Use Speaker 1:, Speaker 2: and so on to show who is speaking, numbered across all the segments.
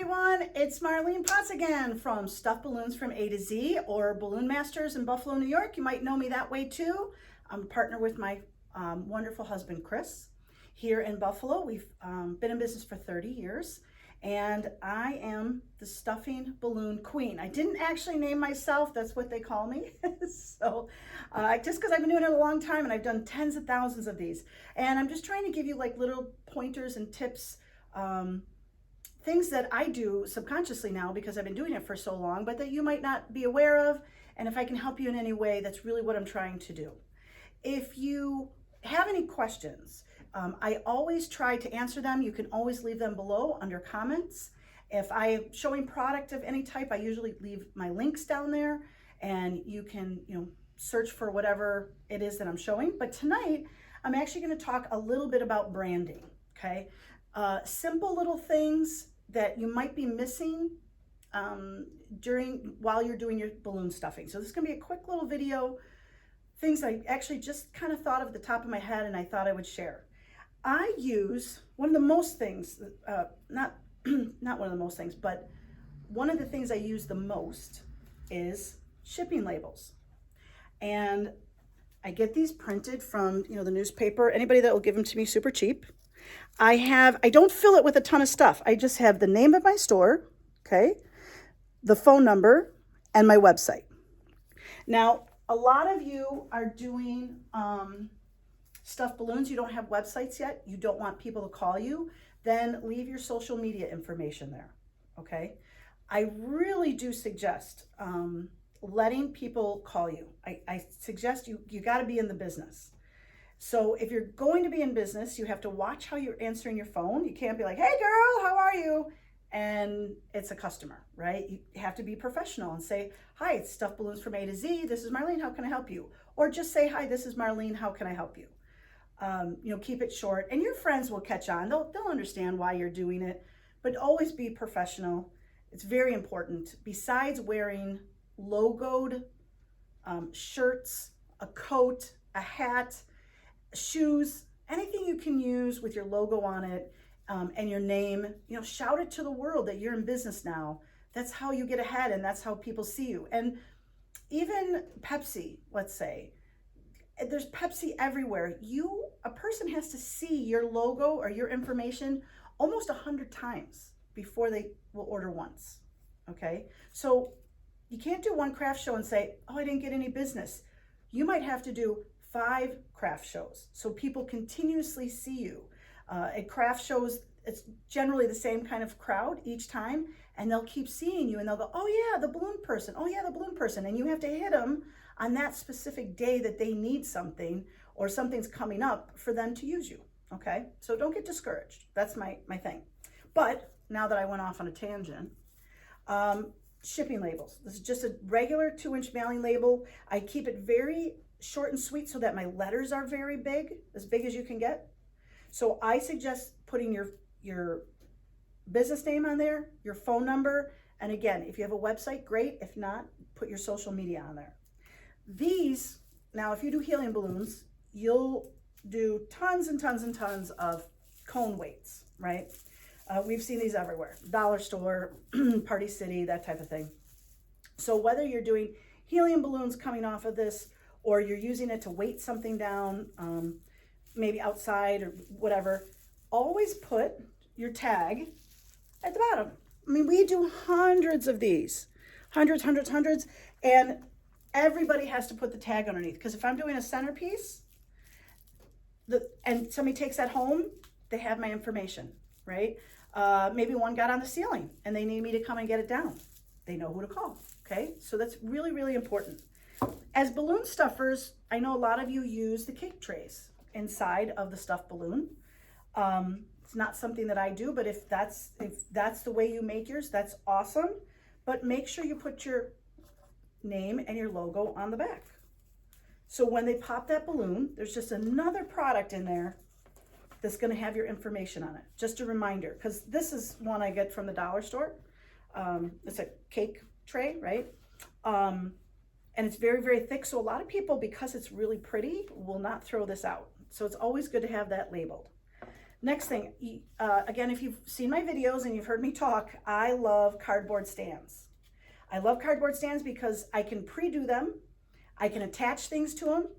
Speaker 1: everyone, it's Marlene Potts again from Stuff Balloons from A to Z, or Balloon Masters in Buffalo, New York. You might know me that way too. I'm a partner with my wonderful husband, Chris, here in Buffalo. We've been in business for 30 years, and I am the stuffing balloon queen. I didn't actually name myself, that's what they call me. So just because I've been doing it a long time and I've done tens of thousands of these. And I'm just trying to give you like little pointers and tips, things that I do subconsciously now because I've been doing it for so long, but that you might not be aware of. And if I can help you in any way, that's really what I'm trying to do. If you have any questions, I always try to answer them. You can always leave them below under comments. If I'm showing product of any type, I usually leave my links down there, and you can, search for whatever it is that I'm showing. But tonight, I'm actually going to talk a little bit about branding. Okay, simple little things that you might be missing while you're doing your balloon stuffing. So this is going to be a quick little video. Things I actually just kind of thought of at the top of my head and I thought I would share. I use one of the most things, not one of the most things, but one of the things I use the most is shipping labels. And I get these printed from, the newspaper. Anybody that will give them to me super cheap. I don't fill it with a ton of stuff. I just have the name of my store, okay, the phone number, and my website. Now, a lot of you are doing stuffed balloons. You don't have websites yet. You don't want people to call you. Then leave your social media information there, okay? I really do suggest letting people call you. I suggest you got to be in the business. So if you're going to be in business, you have to watch how you're answering your phone. You can't be like, hey girl, how are you? And it's a customer, right? You have to be professional and say, hi, it's Stuffed Balloons from A to Z. This is Marlene, how can I help you? Or just say, hi, this is Marlene, how can I help you? Keep it short, and your friends will catch on. They'll understand why you're doing it, but always be professional. It's very important. Besides wearing logoed shirts, a coat, a hat, shoes, anything you can use with your logo on it and your name, shout it to the world that you're in business now. That's how you get ahead, and that's how people see you. And even Pepsi, let's say, there's Pepsi everywhere. A person has to see your logo or your information almost 100 times before they will order once, okay? So you can't do one craft show and say, oh, I didn't get any business. You might have to do 5 craft shows so people continuously see you. At craft shows, it's generally the same kind of crowd each time, and they'll keep seeing you and they'll go, oh yeah, the balloon person, oh yeah, the balloon person. And you have to hit them on that specific day that they need something or something's coming up for them to use you, okay? So don't get discouraged. That's my thing. But now that I went off on a tangent, shipping labels. This is just a regular 2-inch mailing label. I keep it very short and sweet so that my letters are very big as you can get. So I suggest putting your business name on there, your phone number, and again, if you have a website, great. If not, put your social media on there. These, now if you do helium balloons, you'll do tons and tons and tons of cone weights, right? We've seen these everywhere, dollar store, Party City, that type of thing. So whether you're doing helium balloons coming off of this, or you're using it to weight something down, maybe outside or whatever, always put your tag at the bottom. I mean, we do hundreds of these, hundreds, and everybody has to put the tag underneath, because if I'm doing a centerpiece and somebody takes that home, they have my information, right? Maybe one got on the ceiling and they need me to come and get it down. They know who to call, okay? So that's really, really important. As balloon stuffers, I know a lot of you use the cake trays inside of the stuffed balloon. It's not something that I do, but if that's the way you make yours, that's awesome. But make sure you put your name and your logo on the back. So when they pop that balloon, there's just another product in there that's going to have your information on it. Just a reminder, because this is one I get from the dollar store. It's a cake tray, right? And it's very, very thick. So a lot of people, because it's really pretty, will not throw this out. So it's always good to have that labeled. Next thing, again, if you've seen my videos and you've heard me talk, I love cardboard stands. I love cardboard stands because I can pre-do them, I can attach things to them,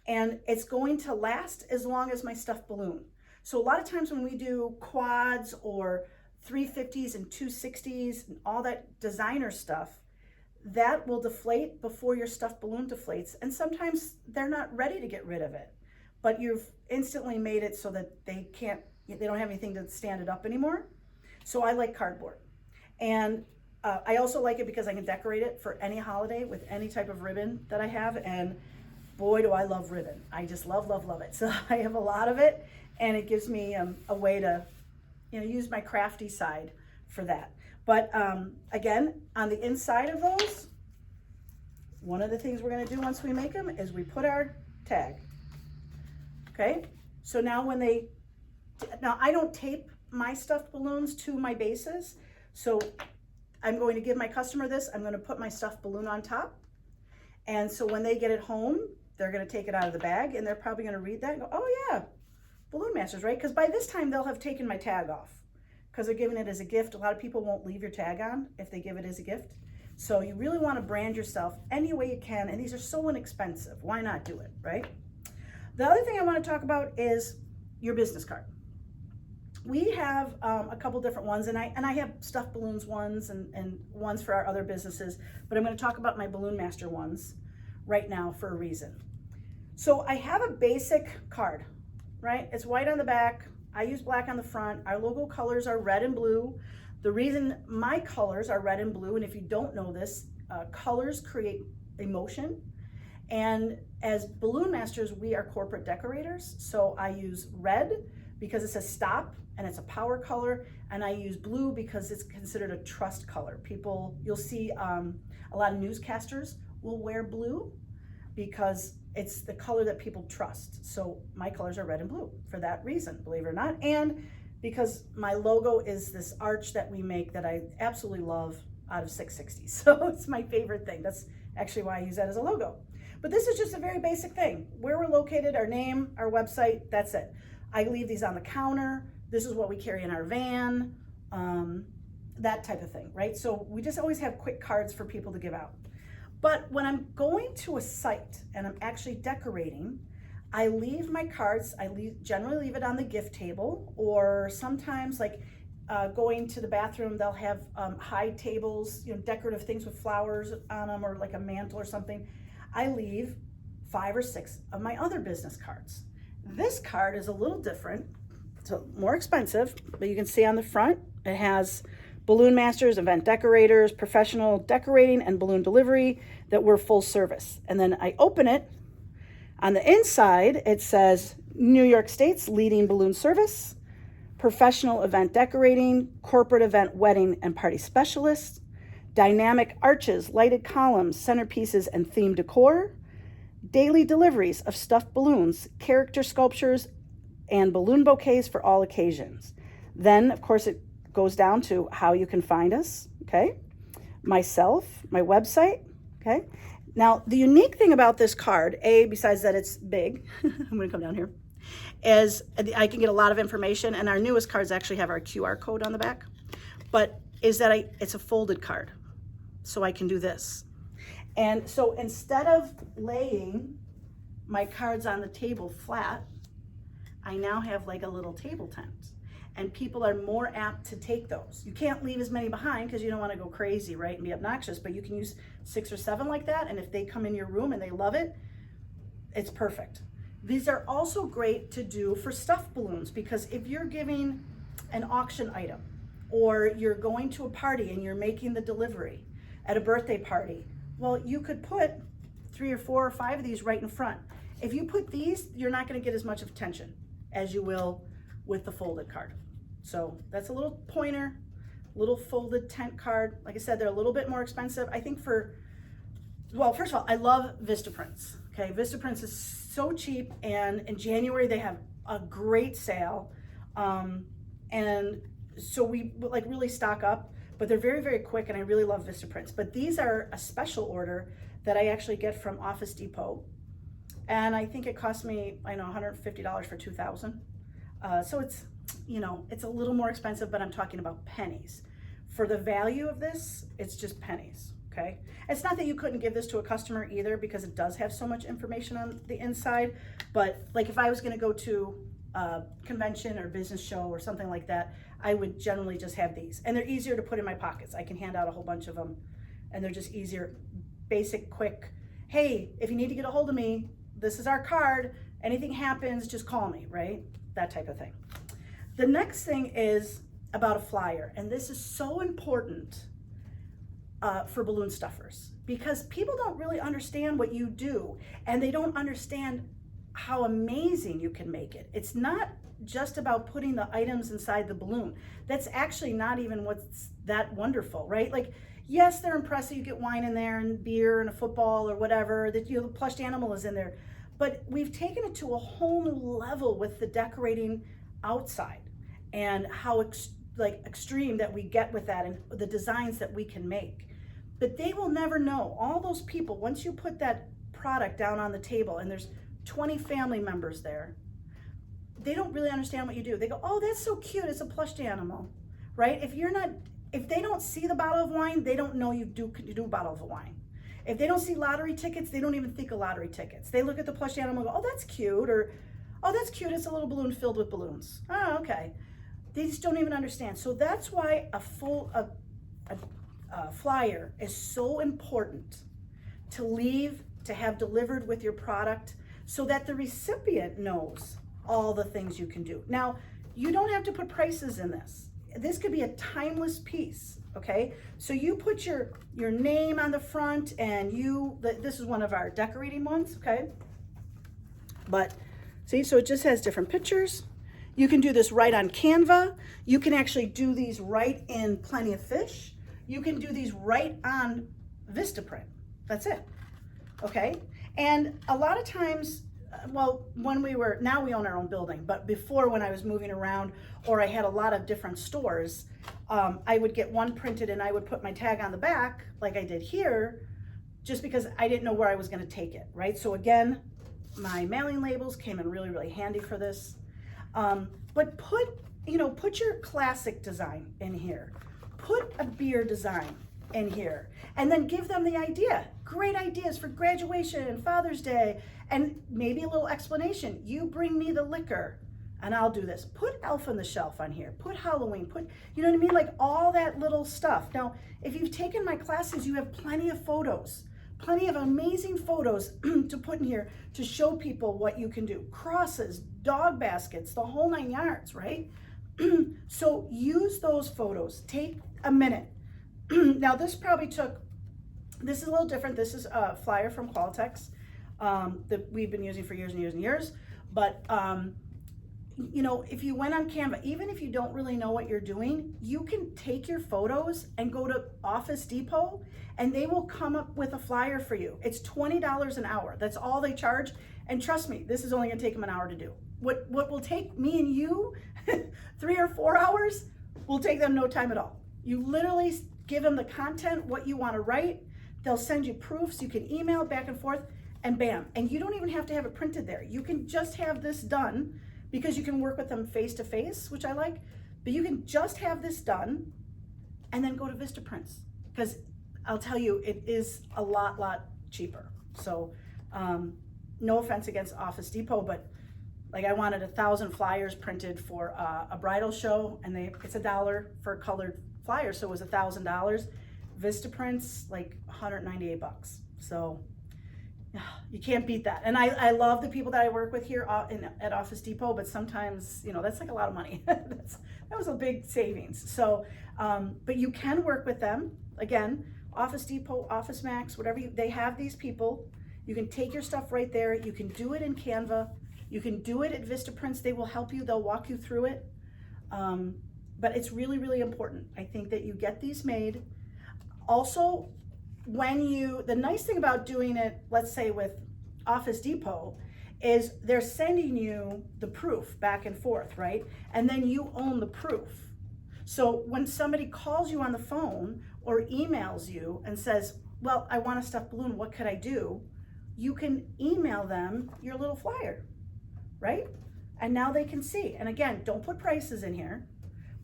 Speaker 1: and it's going to last as long as my stuffed balloon. So a lot of times when we do quads or 350s and 260s and all that designer stuff, that will deflate before your stuffed balloon deflates. And sometimes they're not ready to get rid of it, but you've instantly made it so that they don't have anything to stand it up anymore. So I like cardboard. And I also like it because I can decorate it for any holiday with any type of ribbon that I have. And boy, do I love ribbon. I just love, love, love it. So I have a lot of it, and it gives me a way to, use my crafty side for that. But again, on the inside of those, one of the things we're gonna do once we make them is we put our tag. Okay, so now I don't tape my stuffed balloons to my bases. So I'm going to give my customer this, I'm gonna put my stuffed balloon on top. And so when they get it home, they're gonna take it out of the bag and they're probably gonna read that and go, oh yeah, Balloon Masters, right? Because by this time they'll have taken my tag off because they're giving it as a gift. A lot of people won't leave your tag on if they give it as a gift. So you really wanna brand yourself any way you can, and these are so inexpensive. Why not do it, right? The other thing I wanna talk about is your business card. We have a couple different ones, and I have stuffed balloons ones and ones for our other businesses, but I'm gonna talk about my Balloon Master ones right now for a reason. So I have a basic card, right? It's white on the back. I use black on the front. Our logo colors are red and blue. The reason my colors are red and blue, and if you don't know this, colors create emotion. And as Balloon Masters, we are corporate decorators. So I use red because it says stop and it's a power color. And I use blue because it's considered a trust color. You'll see a lot of newscasters will wear blue because it's the color that people trust. So my colors are red and blue for that reason, believe it or not. And because my logo is this arch that we make that I absolutely love out of 660. So it's my favorite thing. That's actually why I use that as a logo. But this is just a very basic thing. Where we're located, our name, our website, that's it. I leave these on the counter. This is what we carry in our van, that type of thing, right? So we just always have quick cards for people to give out. But when I'm going to a site and I'm actually decorating, I leave my cards, generally leave it on the gift table, or sometimes like going to the bathroom, they'll have high tables, decorative things with flowers on them, or like a mantle or something. I leave 5 or 6 of my other business cards. This card is a little different. It's more expensive, but you can see on the front, it has Balloon Masters, event decorators, professional decorating, and balloon delivery, that we're full service. And then I open it. On the inside, it says New York State's leading balloon service, professional event decorating, corporate event wedding and party specialists, dynamic arches, lighted columns, centerpieces, and theme decor, daily deliveries of stuffed balloons, character sculptures, and balloon bouquets for all occasions. Then, of course, it goes down to how you can find us, okay? Myself, my website, okay? Now, the unique thing about this card, besides that it's big, I'm gonna come down here, is I can get a lot of information, and our newest cards actually have our QR code on the back, but is that it's a folded card, so I can do this. And so instead of laying my cards on the table flat, I now have like a little table tent. And people are more apt to take those. You can't leave as many behind because you don't want to go crazy, right, and be obnoxious, but you can use 6 or 7 like that, and if they come in your room and they love it, it's perfect. These are also great to do for stuffed balloons, because if you're giving an auction item, or you're going to a party and you're making the delivery at a birthday party, well, you could put 3 or 4 or 5 of these right in front. If you put these, you're not going to get as much attention as you will with the folded card. So that's a little pointer, little folded tent card. Like I said, they're a little bit more expensive. I think well, first of all, I love Vistaprints. Okay, Vistaprints is so cheap, and in January they have a great sale. And so we like really stock up, but they're very, very quick, and I really love Vistaprints. But these are a special order that I actually get from Office Depot. And I think it cost me, I know, $150 for 2,000. So you know, it's a little more expensive, but I'm talking about pennies. For the value of this, it's just pennies, okay? It's not that you couldn't give this to a customer either, because it does have so much information on the inside, but like if I was gonna go to a convention or business show or something like that, I would generally just have these. And they're easier to put in my pockets. I can hand out a whole bunch of them, and they're just easier, basic, quick. Hey, if you need to get a hold of me, this is our card. Anything happens, just call me, right? That type of thing. The next thing is about a flyer, and this is so important for balloon stuffers, because people don't really understand what you do, and they don't understand how amazing you can make it. It's not just about putting the items inside the balloon. That's actually not even what's that wonderful, right? Like, yes, they're impressive. You get wine in there and beer and a football or whatever, that, you know, the plushed animal is in there. But we've taken it to a whole new level with the decorating outside, and how extreme that we get with that, and the designs that we can make. But they will never know. All those people, once you put that product down on the table and there's 20 family members there, they don't really understand what you do. They go, oh, that's so cute, it's a plushed animal, right? If they don't see the bottle of wine, they don't know you do a bottle of wine. If they don't see lottery tickets, they don't even think of lottery tickets. They look at the plushed animal and go, oh, that's cute, or oh, that's cute, it's a little balloon filled with balloons. Oh, okay. They just don't even understand. So that's why a flyer is so important to have delivered with your product, so that the recipient knows all the things you can do. Now, you don't have to put prices in this. This could be a timeless piece, okay? So you put your name on the front, and this is one of our decorating ones, okay? But see, so it just has different pictures. You can do this right on Canva. You can actually do these right in Plenty of Fish. You can do these right on Vistaprint. That's it, okay? And a lot of times, well, now we own our own building, but before, when I was moving around, or I had a lot of different stores, I would get one printed and I would put my tag on the back, like I did here, just because I didn't know where I was gonna take it, right? So again, my mailing labels came in really, really handy for this. But put your classic design in here. Put a beer design in here, and then give them the idea. Great ideas for graduation and Father's Day, and maybe a little explanation. You bring me the liquor and I'll do this. Put Elf on the Shelf on here. Put Halloween. Put, you know what I mean? Like all that little stuff. Now, if you've taken my classes, you have plenty of photos. Plenty of amazing photos to put in here to show people what you can do. Crosses, dog baskets, the whole 9 yards, right? So use those photos. Take a minute. Now this is a little different. This is a flyer from Qualitex that we've been using for years and years and years. But you know, if you went on Canva, even if you don't really know what you're doing, you can take your photos and go to Office Depot, and they will come up with a flyer for you. It's $20 an hour. That's all they charge. And trust me, this is only gonna take them an hour to do. What will take me and you 3 or 4 hours will take them no time at all. You literally give them the content, what you wanna write. They'll send you proofs. You can email back and forth, and bam. And you don't even have to have it printed there. You can just have this done, because you can work with them face to face, which I like, but you can just have this done and then go to Vistaprints, because I'll tell you, it is a lot cheaper. So no offense against Office Depot, but like I wanted 1,000 flyers printed for a bridal show, and it's $1 for a colored flyer, so it was $1,000. Vistaprints, like 198 bucks. So you can't beat that. And I love the people that I work with here at Office Depot, but sometimes, you know, that's like a lot of money. That was a big savings. So, but you can work with them. Again, Office Depot, Office Max, whatever they have these people. You can take your stuff right there. You can do it in Canva. You can do it at Vistaprints. They will help you. They'll walk you through it. But it's really, really important, I think, that you get these made. Also, the nice thing about doing it, let's say with Office Depot, is they're sending you the proof back and forth, right? And then you own the proof. So when somebody calls you on the phone or emails you and says, well, I want a stuffed balloon, what could I do? You can email them your little flyer, right? And now they can see. And again, don't put prices in here,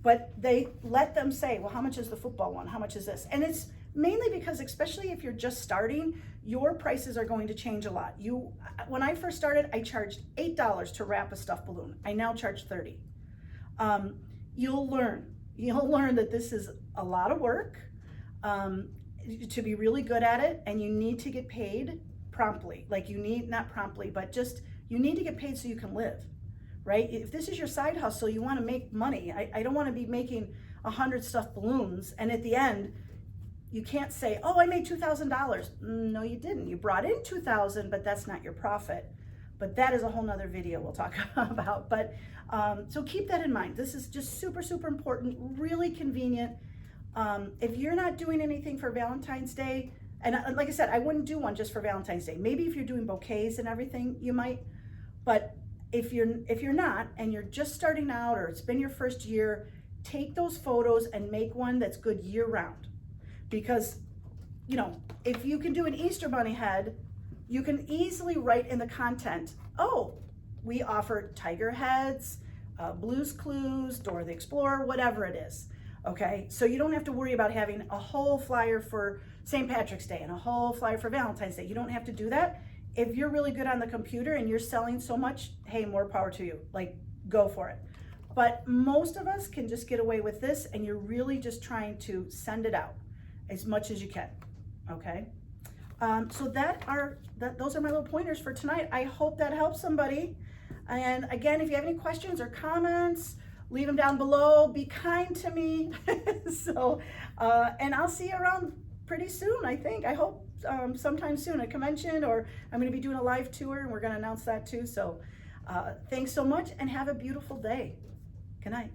Speaker 1: but they let them say, well, how much is the football one? How much is this? And it's mainly because, especially if you're just starting, your prices are going to change a lot. When I first started, I charged $8 to wrap a stuffed balloon. I now charge $30. You'll learn that this is a lot of work, to be really good at it, and you need to get paid promptly. Like not promptly, but just, you need to get paid so you can live, right? If this is your side hustle, you want to make money. I don't want to be making 100 stuffed balloons, and at the end, you can't say, oh, I made $2,000. No, you didn't. You brought in $2,000, but that's not your profit. But that is a whole nother video we'll talk about. But so keep that in mind. This is just super, super important, really convenient. If you're not doing anything for Valentine's Day, and like I said, I wouldn't do one just for Valentine's Day. Maybe if you're doing bouquets and everything, you might. But if you're not, and you're just starting out, or it's been your first year, take those photos and make one that's good year round. Because, you know, if you can do an Easter bunny head, you can easily write in the content, oh, we offer tiger heads, Blue's Clues, Dora the Explorer, whatever it is. Okay, so you don't have to worry about having a whole flyer for St. Patrick's Day and a whole flyer for Valentine's Day. You don't have to do that. If you're really good on the computer and you're selling so much, hey, more power to you. Like, go for it. But most of us can just get away with this, and you're really just trying to send it out as much as you can. Okay, so those are my little pointers for tonight. I hope that helps somebody. And again, if you have any questions or comments, leave them down below. Be kind to me. And I'll see you around pretty soon, I think. I hope sometime soon at a convention, or I'm going to be doing a live tour, and we're going to announce that too. So thanks so much, and have a beautiful day. Good night.